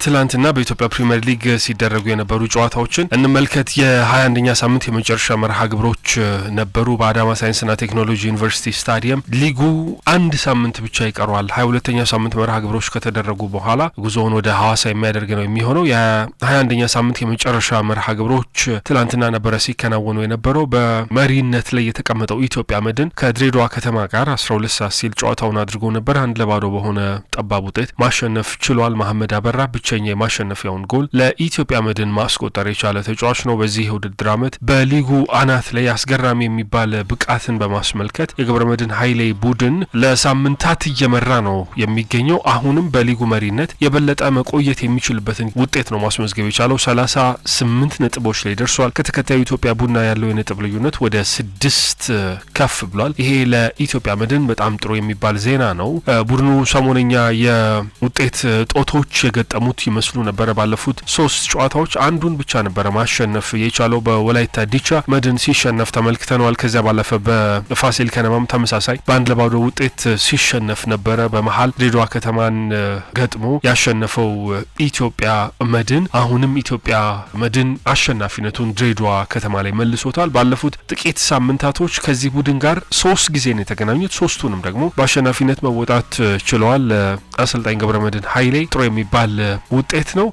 ትላንትና በኢትዮጵያ ፕሪሚየር ሊግ ሲደረጉ የነበሩ ጨዋታዎችን እንመልከት። የ21ኛ ሳምንት የመጨረሻ መርሃ ግብሮች ነበሩ በአዳማ ሳይንስና ቴክኖሎጂ ዩኒቨርሲቲ ስታዲየም። ሊጉ አንድ ሳምንት ብቻ ይቀረዋል። 22ኛ ሳምንት መርሃ ግብሮች ከተደረጉ በኋላ ጉዞውን ወደ ሐዋሳ የሚያደርግ ነው የሚሆነው። የ21ኛ ሳምንት የመጨረሻ መርሃ ግብሮች ትላንትና ነበረ ሲከናወኑ የነበረው። በመሪነት ላይ የተቀመጠው ኢትዮጵያ መድን ከድሬዳዋ ከተማ ጋር 12 ሰዓት ሲል ጨዋታውን አድርጎ ነበር። 1-0 በሆነ ጠባብ ውጤት ማሸነፍ ችሏል። መሐመድ አበራ ብቸኛ የማሸነፊያውን ጎል ለኢትዮጵያ መድን ማስቆጠር የቻለ ተጫዋች ነው። በዚህ የውድድር ዓመት በሊጉ አናት ላይ አስገራሚ የሚባል ብቃትን በማስመልከት የገብረመድህን ኃይሌ ቡድን ለሳምንታት እየመራ ነው የሚገኘው። አሁንም በሊጉ መሪነት የበለጠ መቆየት የሚችልበትን ውጤት ነው ማስመዝገብ የቻለው። 38 ነጥቦች ላይ ደርሷል። ከተከታዩ ኢትዮጵያ ቡና ያለው የነጥብ ልዩነት ወደ 6 ከፍ ብሏል። ይሄ ለኢትዮጵያ መድን በጣም ጥሩ የሚባል ዜና ነው። ቡድኑ ሰሞነኛ የውጤት ጦቶች የገጠሙት ይመስሉ ነበረ። ባለፉት 3 ጨዋታዎች አንዱን ብቻ ነበረ ማሸነፍ የቻለው። በወላይታ ዲቻ መድን ሲሸነፍ ተመልክተነዋል። ከዚያ ባለፈ በፋሲል ከነማም ተመሳሳይ በ1-0 ውጤት ሲሸነፍ ነበረ። በመሃል ድሬዳዋ ከተማን ገጥሞ ያሸነፈው ኢትዮጵያ መድን አሁንም ኢትዮጵያ መድን አሸናፊነቱን ድሬዳዋ ከተማ ላይ መልሶታል። ባለፉት ጥቂት ሳምንታቶች ከዚህ ቡድን ጋር 3 ጊዜ ነው የተገናኙት። 3ቱንም ደግሞ በአሸናፊነት መወጣት ችለዋል። አሰልጣኝ ገብረመድህን ኃይሌ ጥሩ የሚባል ውጤት ነው።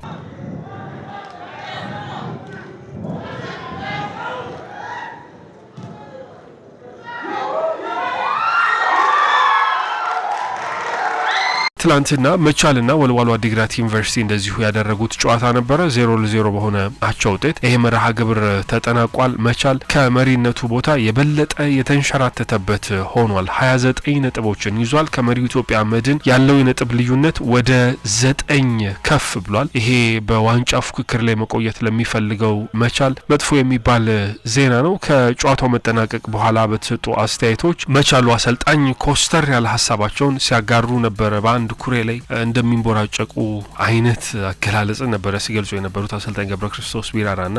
ትላንትና መቻልና ወልዋሎ አዲግራት ዩኒቨርሲቲ እንደዚሁ ያደረጉት ጨዋታ ነበረ። 0-0 በሆነ አቻ ውጤት ይሄ መርሃ ግብር ተጠናቋል። መቻል ከመሪነቱ ቦታ የበለጠ የተንሸራተተበት ሆኗል። 29 ነጥቦችን ይዟል። ከመሪው ኢትዮጵያ መድን ያለው የነጥብ ልዩነት ወደ 9 ከፍ ብሏል። ይሄ በዋንጫ ፉክክር ላይ መቆየት ለሚፈልገው መቻል መጥፎ የሚባል ዜና ነው። ከጨዋታው መጠናቀቅ በኋላ በተሰጡ አስተያየቶች መቻሉ አሰልጣኝ ኮስተር ያለ ሀሳባቸውን ሲያጋሩ ነበረ። በአንድ ኩሬ ላይ እንደሚንቦራጨቁ አይነት አገላለጽ ነበረ ሲገልጹ የነበሩት አሰልጣኝ ገብረ ክርስቶስ ቢራራና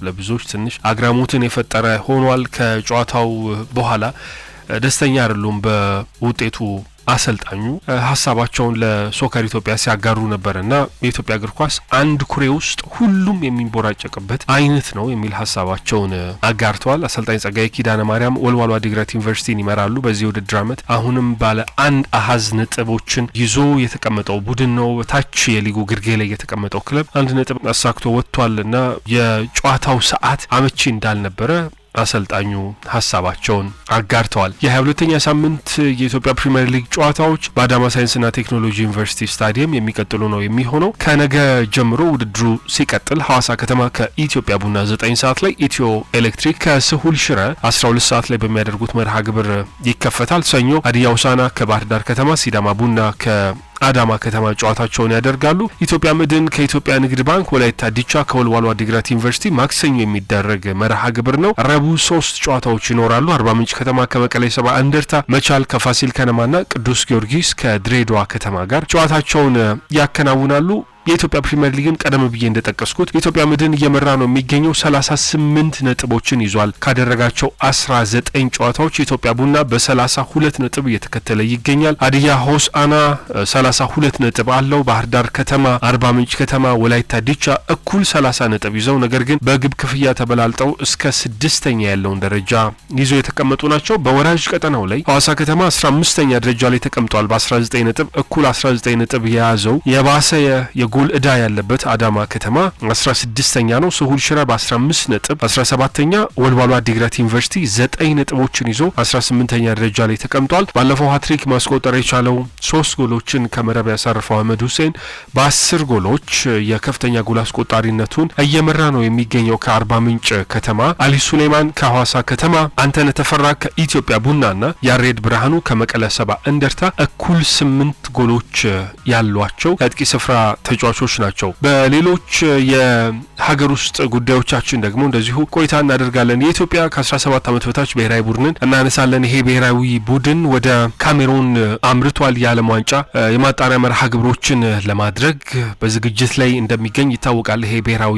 ለብዙዎች ትንሽ አግራሞትን የፈጠረ ሆኗል። ከጨዋታው በኋላ ደስተኛ አይደሉም በውጤቱ። አሰልጣኙ ሀሳባቸውን ለሶከር ኢትዮጵያ ሲያጋሩ ነበርና የኢትዮጵያ እግር ኳስ አንድ ኩሬ ውስጥ ሁሉም የሚንቦራጨቅበት አይነት ነው የሚል ሀሳባቸውን አጋርተዋል። አሰልጣኝ ጸጋዬ ኪዳነ ማርያም ወልዋሎ አዲግራት ዩኒቨርሲቲን ይመራሉ። በዚህ ውድድር ዓመት አሁንም ባለ 1 አሃዝ ነጥቦችን ይዞ የተቀመጠው ቡድን ነው። ታች የሊጉ ግርጌ ላይ የተቀመጠው ክለብ 1 ነጥብ አሳክቶ ወጥቷልና የጨዋታው ሰዓት አመቺ እንዳልነበረ አሰልጣኙ ሀሳባቸውን አጋርተዋል። የ22ኛ ሳምንት የኢትዮጵያ ፕሪሚየር ሊግ ጨዋታዎች በአዳማ ሳይንስና ቴክኖሎጂ ዩኒቨርሲቲ ስታዲየም የሚቀጥሉ ነው የሚሆነው። ከነገ ጀምሮ ውድድሩ ሲቀጥል ሐዋሳ ከተማ ከኢትዮጵያ ቡና 9 ሰዓት ላይ፣ ኢትዮ ኤሌክትሪክ ከስሁል ሽረ 12 ሰዓት ላይ በሚያደርጉት መርሃ ግብር ይከፈታል። ሰኞ ሀዲያ ሆሳዕና ከባህር ዳር ከተማ፣ ሲዳማ ቡና አዳማ ከተማ ጨዋታቸውን ያደርጋሉ። ኢትዮጵያ መድን ከኢትዮጵያ ንግድ ባንክ፣ ወላይታ ዲቻ ከወልዋሎ አዲግራት ዩኒቨርሲቲ ማክሰኞ የሚደረግ መርሃ ግብር ነው። ረቡዕ 3 ጨዋታዎች ይኖራሉ። አርባ ምንጭ ከተማ ከመቀሌ ሰባ እንደርታ፣ መቻል ከፋሲል ከነማና ቅዱስ ጊዮርጊስ ከድሬዳዋ ከተማ ጋር ጨዋታቸውን ያከናውናሉ። የኢትዮጵያ ፕሪሚየር ሊግን ቀደም ብዬ እንደጠቀስኩት የኢትዮጵያ መድን እየመራ ነው የሚገኘው። 38 ነጥቦችን ይዟል። ካደረጋቸው 19 ጨዋታዎች የኢትዮጵያ ቡና በ32 ነጥብ እየተከተለ ይገኛል። ሀዲያ ሆሳዕና 32 ነጥብ አለው። ባህር ዳር ከተማ፣ አርባ ምንጭ ከተማ፣ ወላይታ ዲቻ እኩል 30 ነጥብ ይዘው ነገር ግን በግብ ክፍያ ተበላልጠው እስከ 6ኛ ያለውን ደረጃ ይዘው የተቀመጡ ናቸው። በወራጅ ቀጠናው ላይ ሐዋሳ ከተማ 15ኛ ደረጃ ላይ ተቀምጧል በ19 ነጥብ እኩል 19 ነጥብ የያዘው የባሰ ጎል እዳ ያለበት አዳማ ከተማ 16ኛ ነው። ስሁል ሽረ በ15 ነጥብ 17ኛ፣ ወልዋሎ አዲግራት ዩኒቨርሲቲ 9 ነጥቦችን ይዞ 18ኛ ደረጃ ላይ ተቀምጧል። ባለፈው ሃትሪክ ማስቆጠር የቻለው 3 ጎሎችን ከመረብ ያሳረፈው አህመድ ሁሴን በ10 ጎሎች የከፍተኛ ጎል አስቆጣሪነቱን እየመራ ነው የሚገኘው። ከአርባ ምንጭ ከተማ አሊ ሱሌማን ከሐዋሳ ከተማ፣ አንተነህ ተፈራ ከኢትዮጵያ ቡናና ያሬድ ብርሃኑ ከመቀለ ሰባ እንደርታ እኩል 8 ጎሎች ያሏቸው አጥቂ ስፍራ ተጫዋቾች ናቸው። በሌሎች የሀገር ውስጥ ጉዳዮቻችን ደግሞ እንደዚሁ ቆይታ እናደርጋለን። የኢትዮጵያ ከ17 ዓመት በታች ብሔራዊ ቡድንን እናነሳለን። ይሄ ብሔራዊ ቡድን ወደ ካሜሩን አምርቷል። የዓለም ዋንጫ የማጣሪያ መርሃ ግብሮችን ለማድረግ በዝግጅት ላይ እንደሚገኝ ይታወቃል። ይሄ ብሔራዊ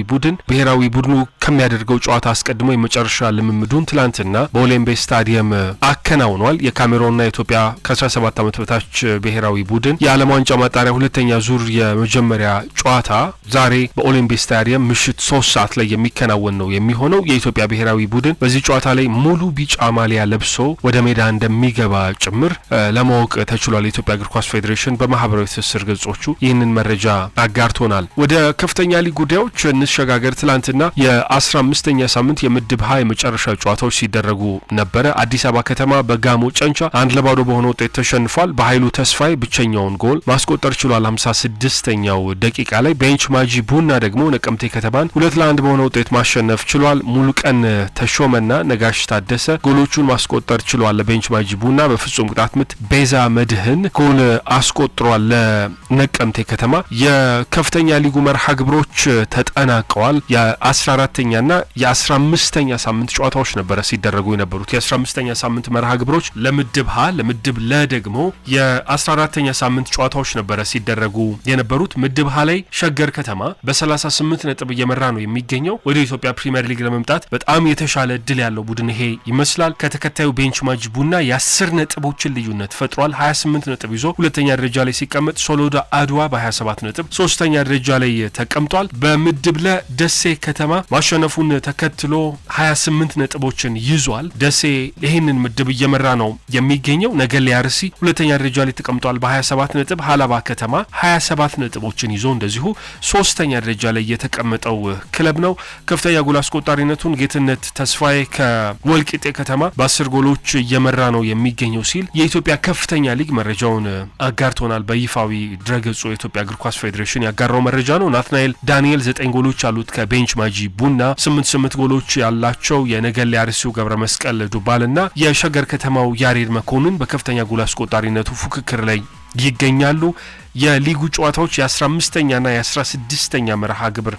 ቡድኑ ከሚያደርገው ጨዋታ አስቀድሞ የመጨረሻ ልምምዱን ትላንትና በኦሌምቤ ስታዲየም አከናውኗል። የካሜሩንና የኢትዮጵያ ከ17 ዓመት በታች ብሔራዊ ቡድን የዓለም ዋንጫ ማጣሪያ ሁለተኛ ዙር የመጀመሪያ ጨዋታ ዛሬ በኦሎምፒክ ስታዲየም ምሽት 3 ሰዓት ላይ የሚከናወን ነው የሚሆነው። የኢትዮጵያ ብሔራዊ ቡድን በዚህ ጨዋታ ላይ ሙሉ ቢጫ ማሊያ ለብሶ ወደ ሜዳ እንደሚገባ ጭምር ለማወቅ ተችሏል። የኢትዮጵያ እግር ኳስ ፌዴሬሽን በማህበራዊ ትስስር ገጾቹ ይህንን መረጃ አጋርቶናል። ወደ ከፍተኛ ሊግ ጉዳዮች እንሸጋገር። ትላንትና የ15ኛ ሳምንት የምድብ ሀ የመጨረሻ ጨዋታዎች ሲደረጉ ነበረ። አዲስ አበባ ከተማ በጋሞ ጨንቻ 1-0 በሆነ ውጤት ተሸንፏል። በኃይሉ ተስፋዬ ብቸኛውን ጎል ማስቆጠር ችሏል 56ኛው ደቂቃ ላይ። ቤንች ማጂ ቡና ደግሞ ነቀምቴ ከተማን 2-1 በሆነ ውጤት ማሸነፍ ችሏል። ሙሉቀን ተሾመና ነጋሽ ታደሰ ጎሎቹን ማስቆጠር ችሏል። ለቤንች ማጂ ቡና በፍጹም ቅጣት ምት ቤዛ መድህን ጎል አስቆጥሯል ለነቀምቴ ከተማ። የከፍተኛ ሊጉ መርሃ ግብሮች ተጠናቀዋል። የ14ኛና የ15ኛ ሳምንት ጨዋታዎች ነበረ ሲደረጉ የነበሩት። የ15ኛ ሳምንት መርሃ ግብሮች ለምድብ ሀ ለምድብ ለ ደግሞ የ14ኛ ሳምንት ጨዋታዎች ነበረ ሲደረጉ የነበሩት። ምድብ ሀ ላይ ሸገር ከተማ በ38 ነጥብ እየመራ ነው የሚገኘው። ወደ ኢትዮጵያ ፕሪሚየር ሊግ ለመምጣት በጣም የተሻለ እድል ያለው ቡድን ይሄ ይመስላል። ከተከታዩ ቤንች ማጂ ቡና የ10 ነጥቦችን ልዩነት ፈጥሯል። 28 ነጥብ ይዞ ሁለተኛ ደረጃ ላይ ሲቀመጥ፣ ሶሎዳ አድዋ በ27 ነጥብ ሶስተኛ ደረጃ ላይ ተቀምጧል። በምድብ ለ ደሴ ከተማ ማሸነፉን ተከትሎ 28 ነጥቦችን ይዟል። ደሴ ይህንን ምድብ እየመራ ነው የሚገኘው። ነገሌ አርሲ ሁለተኛ ደረጃ ላይ ተቀምጧል በ27 ነጥብ። ሀላባ ከተማ 27 ነጥቦችን ይዞ እንደዚሁ ሶስተኛ ደረጃ ላይ የተቀመጠው ክለብ ነው። ከፍተኛ ጎል አስቆጣሪነቱን ጌትነት ተስፋዬ ከወልቂጤ ከተማ በ10 ጎሎች እየመራ ነው የሚገኘው ሲል የኢትዮጵያ ከፍተኛ ሊግ መረጃውን አጋርቶናል። በይፋዊ ድረገጹ የኢትዮጵያ እግር ኳስ ፌዴሬሽን ያጋራው መረጃ ነው። ናትናኤል ዳንኤል 9 ጎሎች አሉት ከቤንች ማጂ ቡና። 8 ጎሎች ያላቸው የነገሌ አርሲው ገብረ መስቀል ዱባልና የሸገር ከተማው ያሬድ መኮንን በከፍተኛ ጎል አስቆጣሪነቱ ፉክክር ላይ ይገኛሉ። የሊጉ ጨዋታዎች የ15ኛና የ16ኛ መርሃ ግብር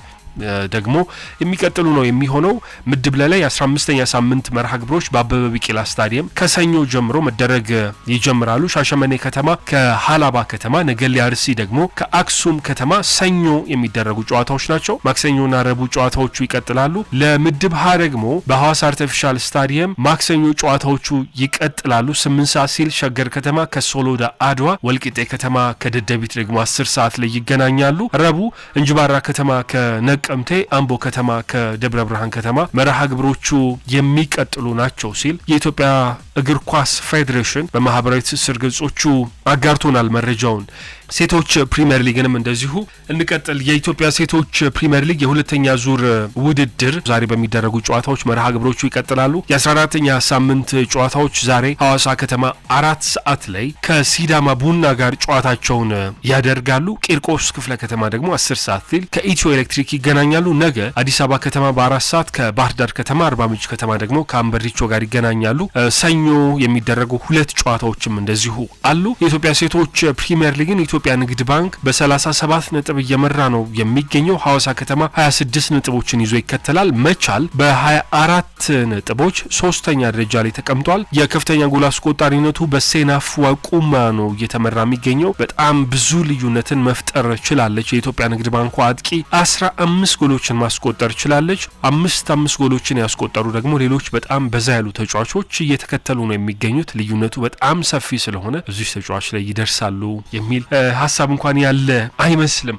ደግሞ የሚቀጥሉ ነው የሚሆነው። ምድብ ላይ 15ኛ ሳምንት መርሃ ግብሮች በአበበ ቢቂላ ስታዲየም ከሰኞ ጀምሮ መደረግ ይጀምራሉ። ሻሸመኔ ከተማ ከሀላባ ከተማ፣ ነገሌ አርሲ ደግሞ ከአክሱም ከተማ ሰኞ የሚደረጉ ጨዋታዎች ናቸው። ማክሰኞና ረቡዕ ጨዋታዎቹ ይቀጥላሉ። ለምድብ ሀ ደግሞ በሐዋሳ አርቲፊሻል ስታዲየም ማክሰኞ ጨዋታዎቹ ይቀጥላሉ። 8 ሰዓት ሲል ሸገር ከተማ ከሶሎዳ አድዋ፣ ወልቂጤ ከተማ ከደደቢት ደግሞ 10 ሰዓት ላይ ይገናኛሉ። ረቡዕ እንጅባራ ከተማ ቀምቴ፣ አምቦ ከተማ ከደብረ ብርሃን ከተማ መርሃ ግብሮቹ የሚቀጥሉ ናቸው ሲል የኢትዮጵያ እግር ኳስ ፌዴሬሽን በማህበራዊ ትስስር ገጾቹ አጋርቶናል መረጃውን። ሴቶች ፕሪሚየር ሊግንም እንደዚሁ እንቀጥል። የኢትዮጵያ ሴቶች ፕሪሚየር ሊግ የሁለተኛ ዙር ውድድር ዛሬ በሚደረጉ ጨዋታዎች መርሃ ግብሮቹ ይቀጥላሉ። የ14ኛ ሳምንት ጨዋታዎች ዛሬ ሐዋሳ ከተማ 4 ሰዓት ላይ ከሲዳማ ቡና ጋር ጨዋታቸውን ያደርጋሉ። ቂርቆስ ክፍለ ከተማ ደግሞ 10 ሰዓት ሲል ከኢትዮ ኤሌክትሪክ ይገናኛሉ። ነገ አዲስ አበባ ከተማ በ4 ሰዓት ከባህር ዳር ከተማ፣ አርባ ምንጭ ከተማ ደግሞ ከአምበሪቾ ጋር ይገናኛሉ። ሰኞ የሚደረጉ 2 ጨዋታዎችም እንደዚሁ አሉ። የኢትዮጵያ ሴቶች ፕሪሚየር ሊግን ኢትዮጵያ ንግድ ባንክ በ37 ነጥብ እየመራ ነው የሚገኘው። ሐዋሳ ከተማ 26 ነጥቦችን ይዞ ይከተላል። መቻል በ24 ነጥቦች ሶስተኛ ደረጃ ላይ ተቀምጧል። የከፍተኛ ጎል አስቆጣሪነቱ በሴናፍ ዋቁማ ነው እየተመራ የሚገኘው። በጣም ብዙ ልዩነትን መፍጠር ችላለች። የኢትዮጵያ ንግድ ባንኩ አጥቂ 15 ጎሎችን ማስቆጠር ችላለች። 5 ጎሎችን ያስቆጠሩ ደግሞ ሌሎች በጣም በዛ ያሉ ተጫዋቾች እየተከተሉ ነው የሚገኙት። ልዩነቱ በጣም ሰፊ ስለሆነ እዚህ ተጫዋች ላይ ይደርሳሉ የሚል ሀሳብ እንኳን ያለ አይመስልም።